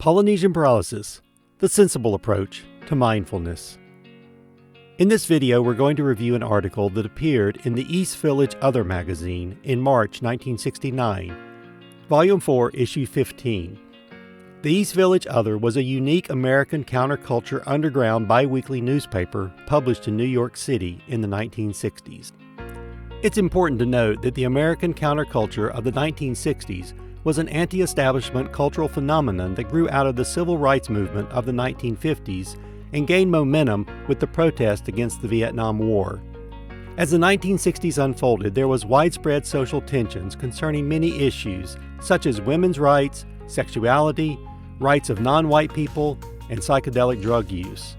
Polynesian Paralysis, the sensible approach to mindfulness. In this video, we're going to review an article that appeared in the East Village Other magazine in March 1969, Volume 4, Issue 15. The East Village Other was a unique American counterculture underground biweekly newspaper published in New York City in the 1960s. It's important to note that the American counterculture of the 1960s was an anti-establishment cultural phenomenon that grew out of the civil rights movement of the 1950s and gained momentum with the protest against the Vietnam War. As the 1960s unfolded, there was widespread social tensions concerning many issues such as women's rights, sexuality, rights of non-white people, and psychedelic drug use.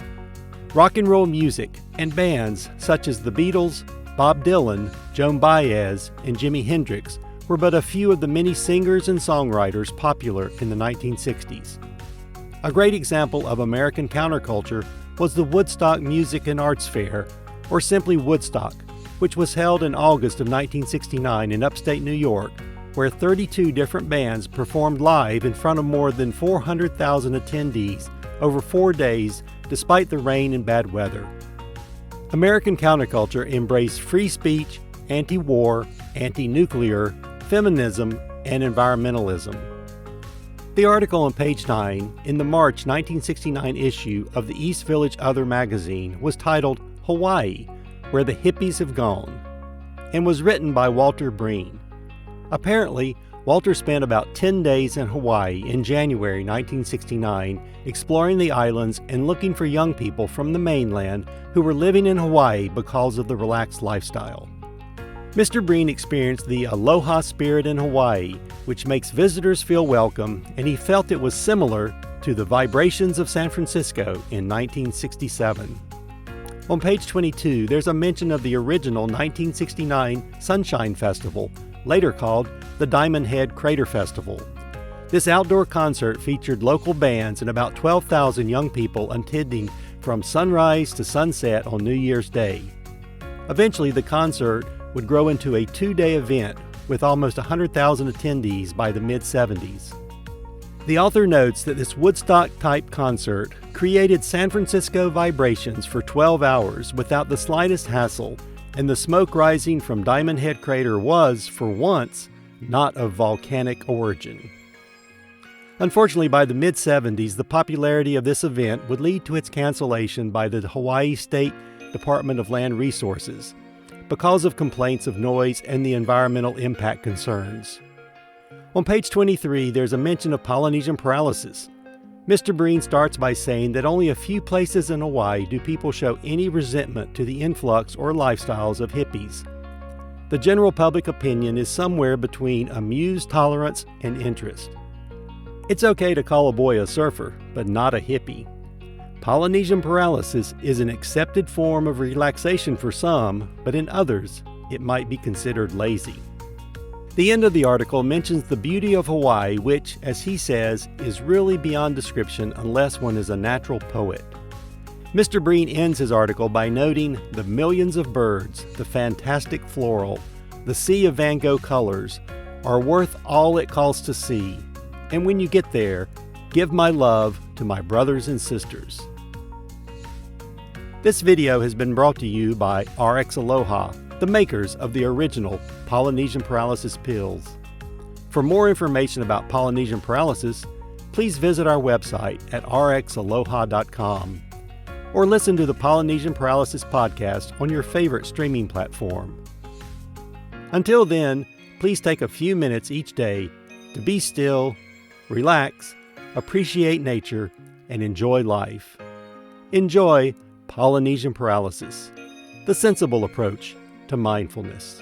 Rock and roll music and bands such as the Beatles, Bob Dylan, Joan Baez, and Jimi Hendrix were but a few of the many singers and songwriters popular in the 1960s. A great example of American counterculture was the Woodstock Music and Arts Fair, or simply Woodstock, which was held in August of 1969 in upstate New York, where 32 different bands performed live in front of more than 400,000 attendees over 4 days despite the rain and bad weather. American counterculture embraced free speech, anti-war, anti-nuclear, feminism, and environmentalism. The article on page 9 in the March 1969 issue of the East Village Other magazine was titled Hawaii, Where the Hippies Have Gone, and was written by Walter Breen. Apparently, Walter spent about 10 days in Hawaii in January 1969 exploring the islands and looking for young people from the mainland who were living in Hawaii because of the relaxed lifestyle. Mr. Breen experienced the aloha spirit in Hawaii, which makes visitors feel welcome, and he felt it was similar to the vibrations of San Francisco in 1967. On page 22, there's a mention of the original 1969 Sunshine Festival, later called the Diamond Head Crater Festival. This outdoor concert featured local bands and about 12,000 young people attending from sunrise to sunset on New Year's Day. Eventually, the concert would grow into a 2-day event with almost 100,000 attendees by the mid-70s. The author notes that this Woodstock-type concert created San Francisco vibrations for 12 hours without the slightest hassle, and the smoke rising from Diamond Head Crater was, for once, not of volcanic origin. Unfortunately, by the mid-70s, the popularity of this event would lead to its cancellation by the Hawaii State Department of Land Resources because of complaints of noise and the environmental impact concerns. On page 23, there's a mention of Polynesian paralysis. Mr. Breen starts by saying that only a few places in Hawaii do people show any resentment to the influx or lifestyles of hippies. The general public opinion is somewhere between amused tolerance and interest. It's okay to call a boy a surfer, but not a hippie. Polynesian paralysis is an accepted form of relaxation for some, but in others, it might be considered lazy. The end of the article mentions the beauty of Hawaii, which, as he says, is really beyond description unless one is a natural poet. Mr. Breen ends his article by noting the millions of birds, the fantastic floral, the sea of Van Gogh colors, are worth all it costs to see. And when you get there, give my love to my brothers and sisters. This video has been brought to you by RX Aloha, the makers of the original Polynesian Paralysis pills. For more information about Polynesian paralysis, please visit our website at rxaloha.com or listen to the Polynesian Paralysis Podcast on your favorite streaming platform. Until then, please take a few minutes each day to be still, relax, appreciate nature, and enjoy life. Enjoy Polynesian Paralysis, the sensible approach to mindfulness.